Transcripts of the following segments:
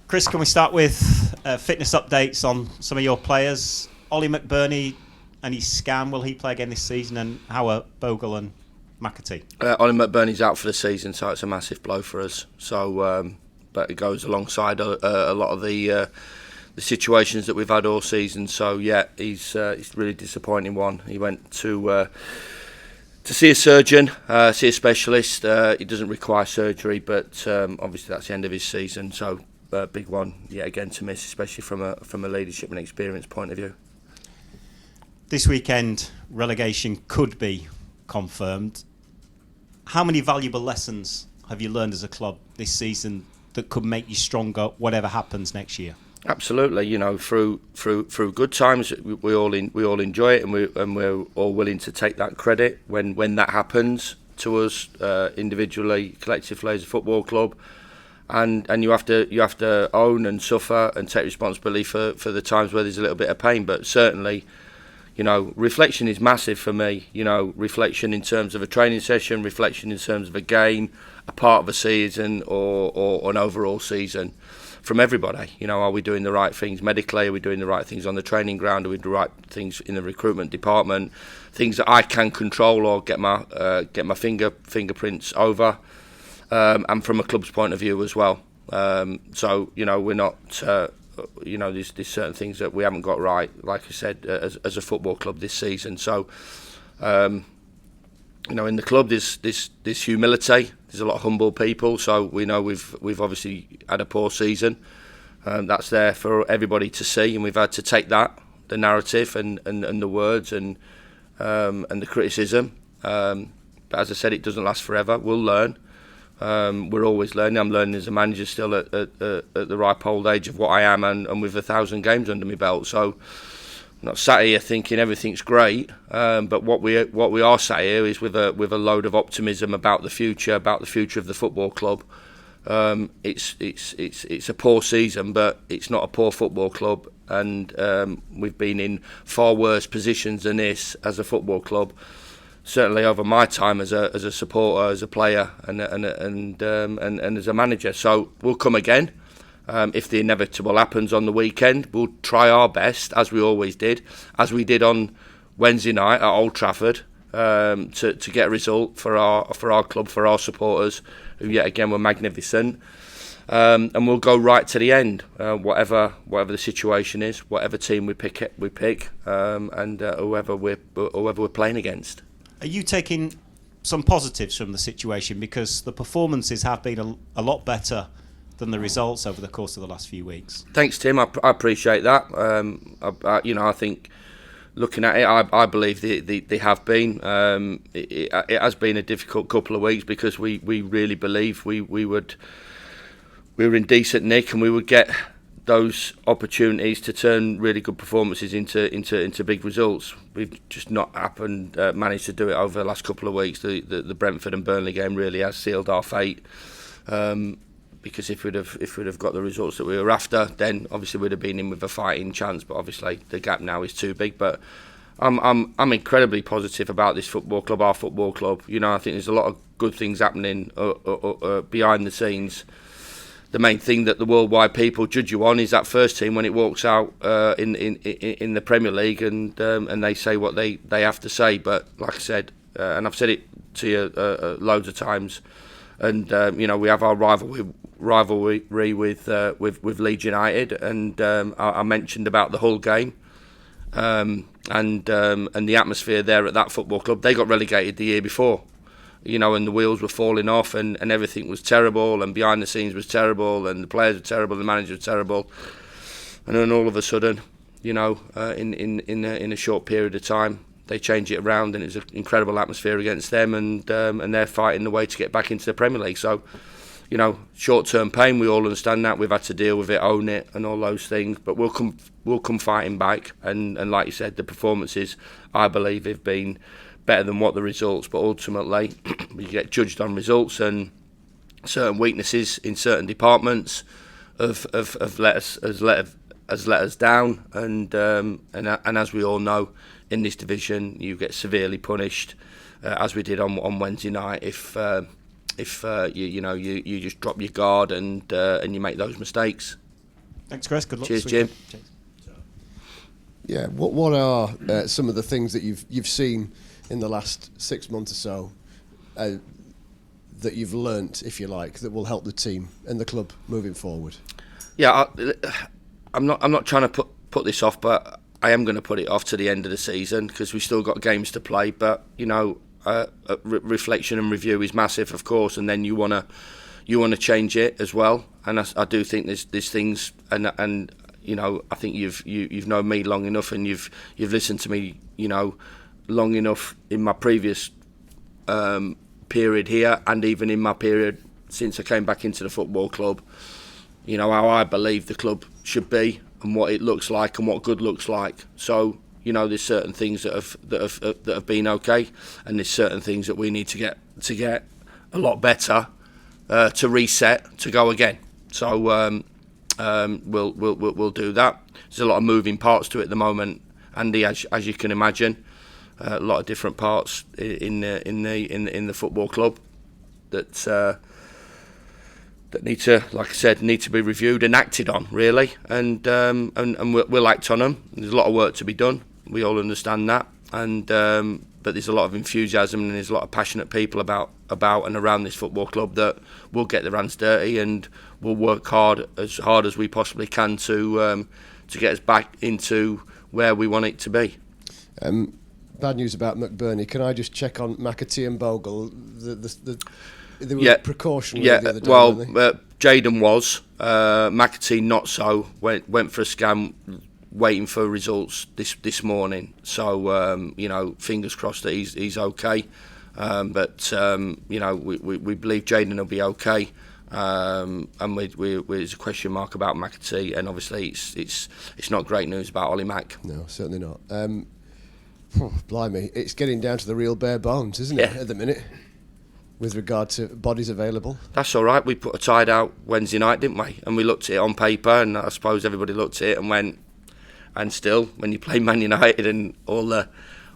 Chris, can we start with fitness updates on some of your players? Ollie McBurney, any scan? Will he play again this season? And how are Bogle and McAtee? Ollie McBurney's out for the season, so it's a massive blow for us. So, but it goes alongside a lot of the situations that we've had all season. So yeah, he's really disappointing one. He went to see a surgeon, see a specialist. He doesn't require surgery, but obviously that's the end of his season. So big one yet again to miss, especially from a leadership and experience point of view. This weekend, relegation could be confirmed. How many valuable lessons have you learned as a club this season that could make you stronger, whatever happens next year? Absolutely, through good times, we all enjoy it, and we're all willing to take that credit when that happens to us individually, collectively as a football club, and you have to own and suffer and take responsibility for the times where there's a little bit of pain. But certainly, reflection is massive for me. Reflection in terms of a training session, reflection in terms of a game, a part of a season, or an overall season. From everybody, are we doing the right things medically? Are we doing the right things on the training ground? Are we doing the right things in the recruitment department? Things that I can control or get my fingerprints over, and from a club's point of view as well. So we're not. There's certain things that we haven't got right, like I said, as a football club this season. So, in the club there's humility. There's a lot of humble people. So we know we've obviously had a poor season. That's there for everybody to see, and we've had to take that, the narrative and the words and the criticism. But as I said, it doesn't last forever. We'll learn. We're always learning. I'm learning as a manager still at the ripe old age of what I am, and with 1,000 games under my belt. So I'm not sat here thinking everything's great, but what we are sat here is with a load of optimism about the future of the football club. It's a poor season, but it's not a poor football club, and we've been in far worse positions than this as a football club. Certainly over my time as a supporter, as a player, and as a manager. So we'll come again. If the inevitable happens on the weekend, we'll try our best, as we always did, as we did on Wednesday night at Old Trafford, to get a result for our club, for our supporters, who yet again were magnificent. And we'll go right to the end, whatever the situation is, whatever team we pick, and whoever we're playing against. Are you taking some positives from the situation, because the performances have been a lot better than the results over the course of the last few weeks? Thanks, Tim. I appreciate that. I think looking at it, I believe they have been. It has been a difficult couple of weeks because we really believe we were in decent nick and we would get those opportunities to turn really good performances into big results. We've just not managed to do it over the last couple of weeks. The Brentford and Burnley game really has sealed our fate. Because if we'd have got the results that we were after, then obviously we'd have been in with a fighting chance. But obviously the gap now is too big. But I'm incredibly positive about this football club, our football club. I think there's a lot of good things happening behind the scenes. The main thing that the worldwide people judge you on is that first team when it walks out in the Premier League, and they say what they have to say. But like I said, and I've said it to you loads of times, and we have our rivalry with Leeds United, and I mentioned about the Hull game, and the atmosphere there at that football club. They got relegated the year before. And the wheels were falling off, and everything was terrible, and behind the scenes was terrible, and the players were terrible, the manager was terrible, and then all of a sudden, in a short period of time, they change it around, and it's an incredible atmosphere against them, and they're fighting the way to get back into the Premier League. So, short-term pain, we all understand that. We've had to deal with it, own it, and all those things, but we'll come fighting back, and like you said, the performances, I believe, have been better than what the results, but ultimately we get judged on results, and certain weaknesses in certain departments have let us down, and as we all know, in this division you get severely punished, as we did on Wednesday night if you just drop your guard and you make those mistakes. Thanks, Chris. Good luck. Cheers, Jim. Cheers. Yeah. What are some of the things that you've seen in the last 6 months or so that you've learnt, if you like, that will help the team and the club moving forward? Yeah, I'm not trying to put this off, but I am going to put it off to the end of the season because we've still got games to play. But reflection and review is massive, of course, and then you want to change it as well. And I do think there's things, and I think you've known me long enough, and you've listened to me, long enough in my previous period here, and even in my period since I came back into the football club. How I believe the club should be and what it looks like and what good looks like. So there's certain things that have been okay, and there's certain things that we need to get a lot better to reset to go again. So we'll do that. There's a lot of moving parts to it at the moment, Andy, as you can imagine. A lot of different parts in the football club that need to, like I said, need to be reviewed and acted on, really, and we'll act on them. There's a lot of work to be done. We all understand that, and but there's a lot of enthusiasm and there's a lot of passionate people about and around this football club that will get their hands dirty and will work hard as we possibly can to get us back into where we want it to be. Bad news about McBurney. Can I just check on McAtee and Bogle? They were precautionary the other day. Well, Jayden was. McAtee not so. Went for a scan, waiting for results this morning. So fingers crossed that he's okay. But we believe Jayden will be okay. And there's a question mark about McAtee, and obviously it's not great news about Ollie Mack. No, certainly not. Blimey, it's getting down to the real bare bones, isn't it, at the minute, with regard to bodies available? That's all right. We put a tide out Wednesday night, didn't we? And we looked at it on paper, and I suppose everybody looked at it and went, and still, when you play Man United and all the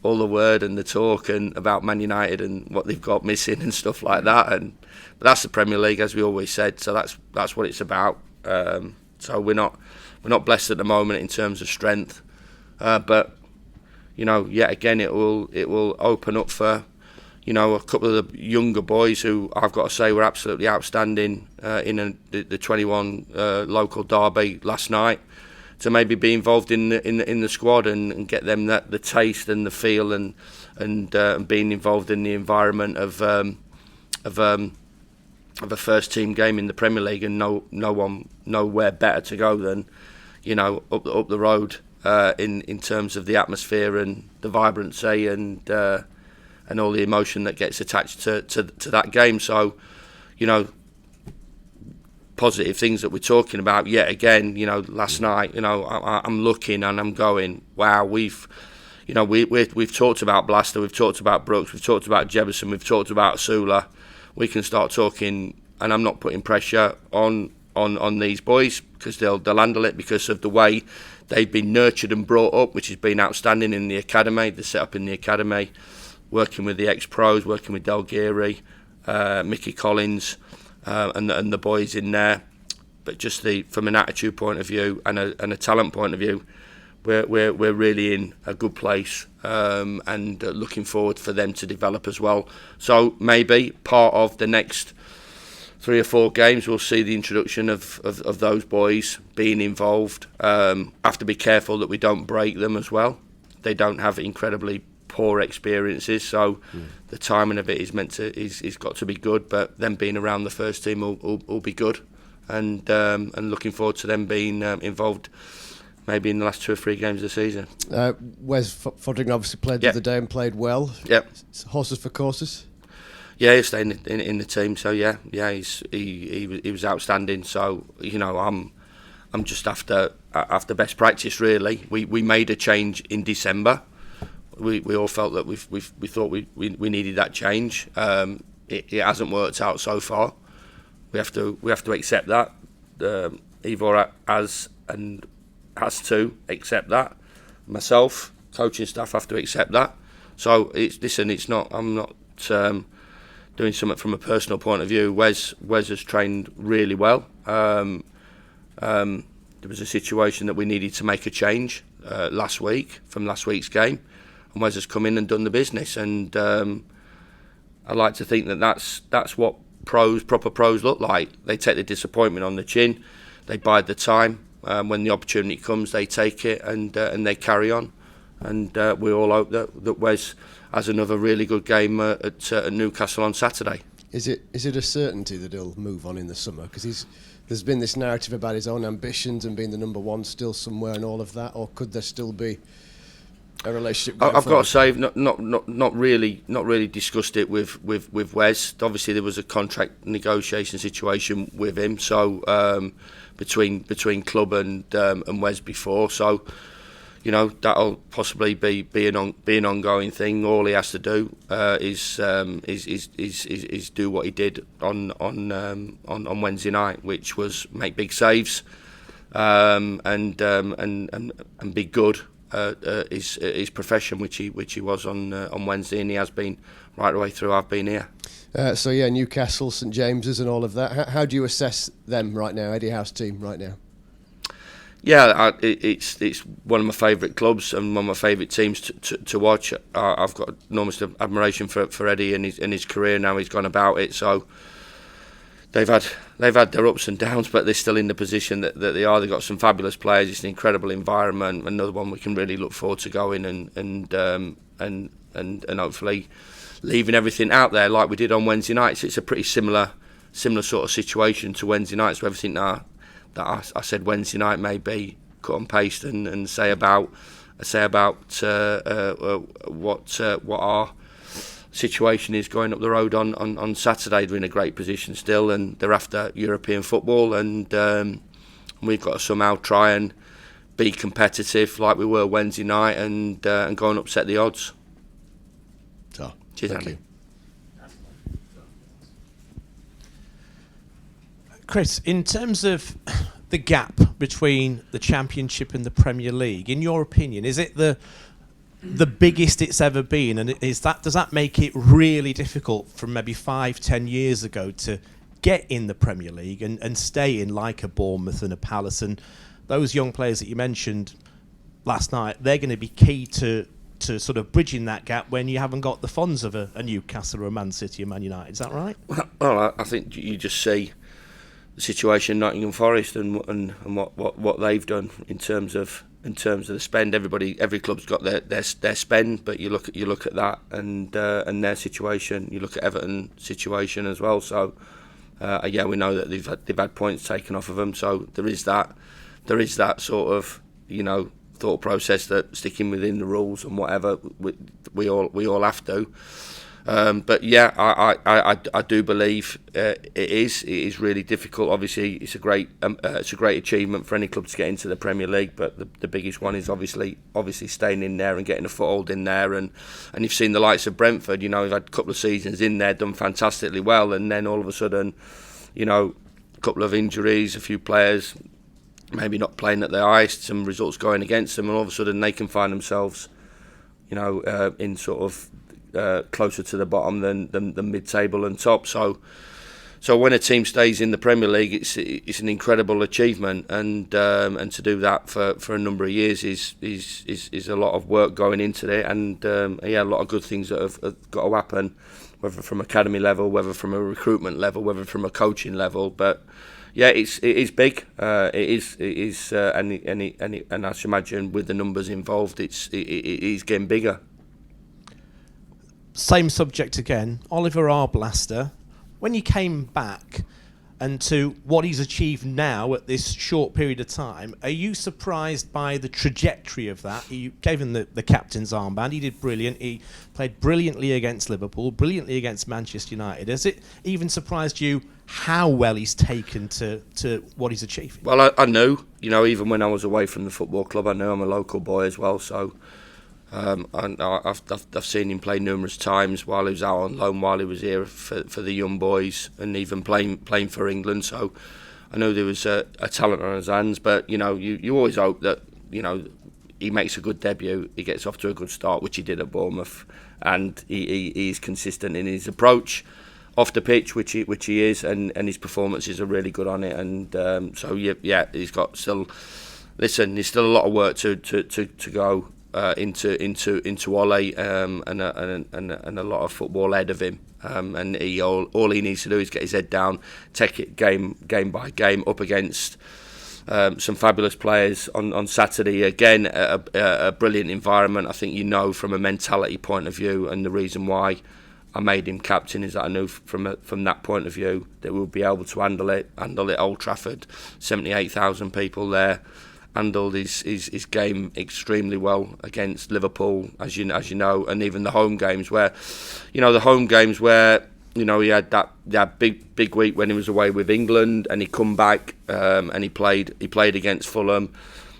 word and the talk and about Man United and what they've got missing and stuff like that, but that's the Premier League, as we always said. So that's what it's about. So we're not blessed at the moment in terms of strength, but yet again it will open up for a couple of the younger boys who I've got to say were absolutely outstanding in the 21 local derby last night, to maybe be involved in the squad and get them the taste and the feel and being involved in the environment of a first team game in the Premier League, and nowhere better to go than up the road in terms of the atmosphere and the vibrancy and all the emotion that gets attached to that game. So positive things that we're talking about yet again. Last night, I'm looking and I'm going, wow, we've talked about Blaster, we've talked about Brooks, we've talked about Jefferson, we've talked about Sula. We can start talking, and I'm not putting pressure on these boys because they'll handle it because of the way they've been nurtured and brought up, which has been outstanding in the academy. They're set up in the academy, working with the ex-pros, working with Del Geary, Mickey Collins, and the boys in there. But just from an attitude point of view and a talent point of view, we're really in a good place, and looking forward for them to develop as well. So maybe part of the next 3 or 4 games we'll see the introduction of those boys being involved. Have to be careful that we don't break them as well. They don't have incredibly poor experiences, so the timing of it is got to be good. But them being around the first team will be good, and looking forward to them being involved maybe in the last 2 or 3 games of the season. Wes Fodring obviously played the other day and played well. Yep. Horses for courses. Yeah, he's staying in the team. So he was outstanding. So I'm just after best practice really. We made a change in December. We all felt that we thought we needed that change. It hasn't worked out so far. We have to accept that. Ivor has to accept that. Myself, coaching staff have to accept that. So it's not. I'm not doing something from a personal point of view. Wes has trained really well. The there was a situation that we needed to make a change last week from last week's game, and Wes has come in and done the business. And I like to think that that's what proper pros look like. They take the disappointment on the chin, they bide the time. When the opportunity comes, they take it and they carry on. And we all hope that Wes has another really good game at Newcastle on Saturday. Is it a certainty that he'll move on in the summer? Because there's been this narrative about his own ambitions and being the number one still somewhere and all of that, or could there still be a relationship? I've got to say, not really discussed it with Wes. Obviously, there was a contract negotiation situation with him, so between club and Wes before. So, you know, that'll possibly be an ongoing thing. All he has to do is do what he did on Wednesday night, which was make big saves and be good. His profession, which he was on Wednesday, and he has been right the way through. I've been here. So yeah, Newcastle, St James's, and all of that. How do you assess them right now, Eddie Howe's team right now? Yeah, it's one of my favourite clubs and one of my favourite teams to watch. I've got enormous admiration for Eddie and his career and how he's gone about it. So they've had their ups and downs, but they're still in the position that they are. They've got some fabulous players. It's an incredible environment. Another one we can really look forward to going and hopefully leaving everything out there like we did on Wednesday nights. It's a pretty similar sort of situation to Wednesday nights. So everything that I said Wednesday night may be cut and paste and say about what our situation is going up the road on Saturday. They're in a great position still, and they're after European football, and we've got to somehow try and be competitive like we were Wednesday night and go and upset the odds. So, cheers, thank Andy. you. Chris, in terms of the gap between the Championship and the Premier League, in your opinion, is it the biggest it's ever been, and does that make it really difficult from maybe 5-10 years ago to get in the Premier League and stay in, like a Bournemouth and a Palace? And those young players that you mentioned last night, they're going to be key to sort of bridging that gap when you haven't got the funds of a Newcastle or a Man City or Man United. Is that right? Well, I think you just see the situation in Nottingham Forest and what they've done in terms of the spend. Every club's got their spend, but you look at that and their situation. You look at Everton's situation as well. So yeah, we know that they've had points taken off of them. So there is that sort of, you know, thought process that sticking within the rules and whatever we all have to. But yeah, I do believe it is really difficult. Obviously, it's a great achievement for any club to get into the Premier League. But the biggest one is obviously staying in there and getting a foothold in there. And you've seen the likes of Brentford. You know, we've had a couple of seasons in there, done fantastically well, and then all of a sudden, you know, a couple of injuries, a few players maybe not playing at their highest, some results going against them, and all of a sudden they can find themselves, you know, in sort of closer to the bottom than mid-table and top. So when a team stays in the Premier League, it's an incredible achievement, and to do that for a number of years is a lot of work going into it, and yeah, a lot of good things that have got to happen, whether from academy level, whether from a recruitment level, whether from a coaching level. But yeah, it is big. It is, and I should imagine with the numbers involved, it is getting bigger. Same subject again. Oliver Arblaster, when you came back and to what he's achieved now at this short period of time, are you surprised by the trajectory of that? You gave him the captain's armband. He did brilliant. He played brilliantly against Liverpool, brilliantly against Manchester United. Has it even surprised you how well he's taken to what he's achieving? Well, I knew, you know, even when I was away from the football club, I knew I'm a local boy as well, so I've seen him play numerous times while he was out on loan, while he was here for the young boys, and even playing for England. So I know there was a talent on his hands, but you know, you always hope that, you know, he makes a good debut, he gets off to a good start, which he did at Bournemouth, and he is consistent in his approach. off the pitch, which he is, and his performances are really good on it. And so he's got still. Listen, there's still a lot of work to go into Ole, and a lot of football ahead of him. And all he needs to do is get his head down, take it game by game up against some fabulous players on Saturday. Again, a brilliant environment. I think from a mentality point of view, and the reason why I made him captain is that I knew from that point of view that we'll be able to handle it. Old Trafford, 78,000 people there. Handled his game extremely well against Liverpool, as you know, and even the home games where he had that big week when he was away with England, and he come back and he played against Fulham.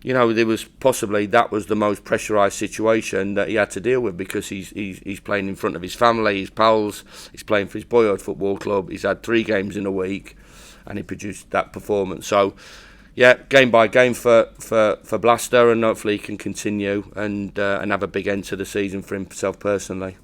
There was that was the most pressurised situation that he had to deal with, because he's playing in front of his family, his pals, he's playing for his boyhood football club. He's had 3 games in a week, and he produced that performance. So, yeah, game by game for Blaster, and hopefully he can continue and have a big end to the season for himself personally.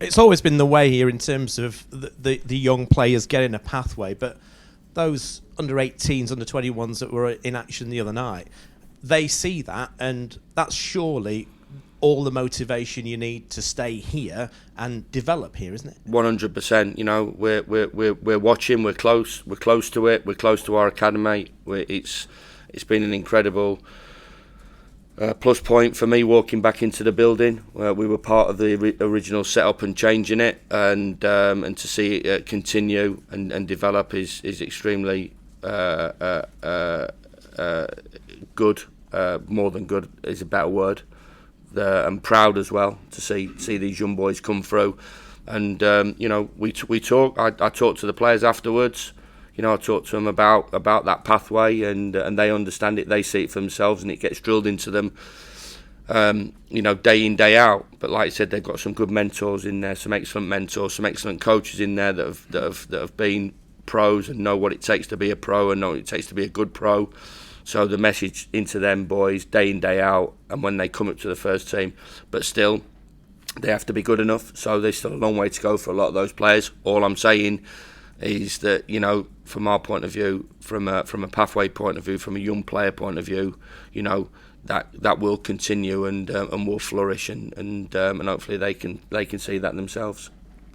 It's always been the way here in terms of the young players getting a pathway, but those under 18s, under 21s that were in action the other night, they see that, and that's surely all the motivation you need to stay here and develop here, isn't it? 100%. We're watching. We're close to it. We're close to our academy. It's been an incredible plus point for me walking back into the building. We were part of the original setup and changing it, and to see it continue and develop is extremely good. More than good is a better word. I'm proud as well to see these young boys come through, and we talk. I talk to the players afterwards. I talk to them about that pathway, and they understand it. They see it for themselves, and it gets drilled into them, day in, day out. But like I said, they've got some good mentors in there, some excellent mentors, some excellent coaches in there that have been pros and know what it takes to be a pro and know what it takes to be a good pro. So the message into them boys day in, day out, and when they come up to the first team, but still they have to be good enough. So there's still a long way to go for a lot of those players. All I'm saying is that, from our point of view, from a pathway point of view, from a young player point of view, that will continue and will flourish, and hopefully they can see that themselves.